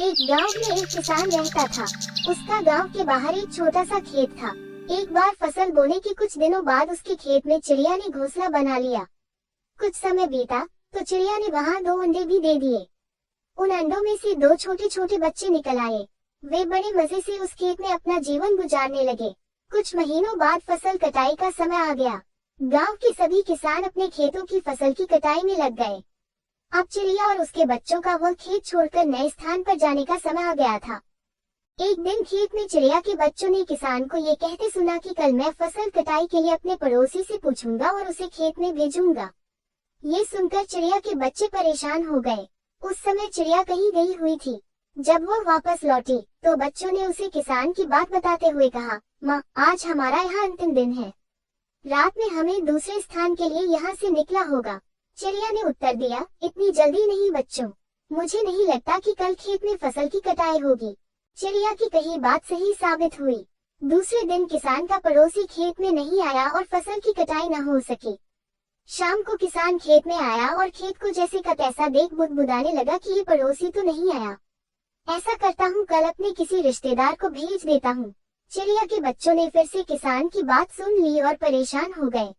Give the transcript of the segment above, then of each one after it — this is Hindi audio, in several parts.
एक गांव में एक किसान रहता था। उसका गांव के बाहर एक छोटा सा खेत था। एक बार फसल बोने के कुछ दिनों बाद उसके खेत में चिड़िया ने घोंसला बना लिया। कुछ समय बीता तो चिड़िया ने वहां 2 अंडे भी दे दिए। उन अंडों में से 2 छोटे छोटे बच्चे निकल आए। वे बड़े मजे से उस खेत में अपना जीवन गुजारने लगे। कुछ महीनों बाद फसल कटाई का समय आ गया। गांव के सभी किसान अपने खेतों की फसल की कटाई में लग गए। अब चिड़िया और उसके बच्चों का वह खेत छोड़कर नए स्थान पर जाने का समय आ गया था। एक दिन खेत में चिड़िया के बच्चों ने किसान को ये कहते सुना कि कल मैं फसल कटाई के लिए अपने पड़ोसी से पूछूंगा और उसे खेत में भेजूंगा। ये सुनकर चिड़िया के बच्चे परेशान हो गए। उस समय चिड़िया कहीं गई हुई थी। जब वो वापस लौटी तो बच्चों ने उसे किसान की बात बताते हुए कहा, माँ, आज हमारा यहाँ अंतिम दिन है। रात में हमें दूसरे स्थान के लिए यहाँ से निकला होगा। चिड़िया ने उत्तर दिया, इतनी जल्दी नहीं बच्चों, मुझे नहीं लगता कि कल खेत में फसल की कटाई होगी। चिड़िया की कही बात सही साबित हुई। दूसरे दिन किसान का पड़ोसी खेत में नहीं आया और फसल की कटाई न हो सकी। शाम को किसान खेत में आया और खेत को जैसे का तैसा देख बुदबुदाने लगा कि ये पड़ोसी तो नहीं आया। ऐसा करता हूँ, कल अपने किसी रिश्तेदार को भेज देता हूँ। चिड़िया के बच्चों ने फिर से किसान की बात सुन ली और परेशान हो गए।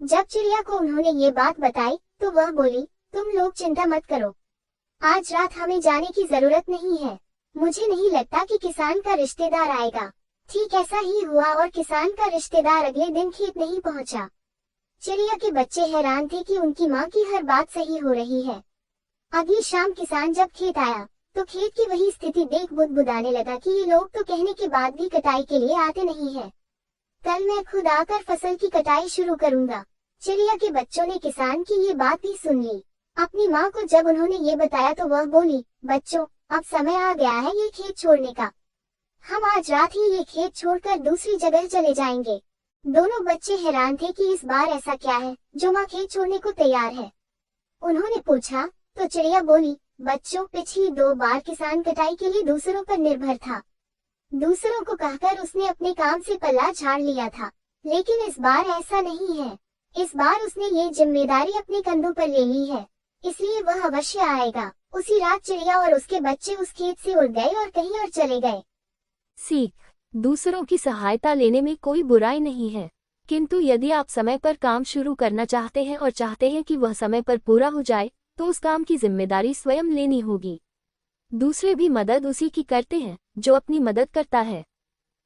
जब चिड़िया को उन्होंने ये बात बताई तो वह बोली, तुम लोग चिंता मत करो, आज रात हमें जाने की जरूरत नहीं है। मुझे नहीं लगता कि किसान का रिश्तेदार आएगा। ठीक ऐसा ही हुआ और किसान का रिश्तेदार अगले दिन खेत नहीं पहुंचा। चिड़िया के बच्चे हैरान थे कि उनकी माँ की हर बात सही हो रही है। अगली शाम किसान जब खेत आया तो खेत की वही स्थिति देख बुदबुदाने लगा कि ये लोग तो कहने के बाद भी कटाई के लिए आते नहीं है। कल मैं खुद आकर फसल की कटाई शुरू करूंगा। चिड़िया के बच्चों ने किसान की ये बात भी सुन ली। अपनी माँ को जब उन्होंने ये बताया तो वह बोली, बच्चों, अब समय आ गया है ये खेत छोड़ने का। हम आज रात ही ये खेत छोड़कर दूसरी जगह चले जाएंगे। दोनों बच्चे हैरान थे कि इस बार ऐसा क्या है जो माँ खेत छोड़ने को तैयार है। उन्होंने पूछा तो चिड़िया बोली, बच्चों, पिछली 2 बार किसान कटाई के लिए दूसरों पर निर्भर था। दूसरों को कहकर उसने अपने काम से पल्ला झाड़ लिया था, लेकिन इस बार ऐसा नहीं है। इस बार उसने ये जिम्मेदारी अपने कंधों पर ले ली है, इसलिए वह अवश्य आएगा। उसी रात चिड़िया और उसके बच्चे उस खेत से उड़ गए और कहीं और चले गए। सीख: दूसरों की सहायता लेने में कोई बुराई नहीं है, किंतु यदि आप समय पर काम शुरू करना चाहते हैं और चाहते हैं कि वह समय पर पूरा हो जाए, तो उस काम की जिम्मेदारी स्वयं लेनी होगी। दूसरे भी मदद उसी की करते हैं जो अपनी मदद करता है।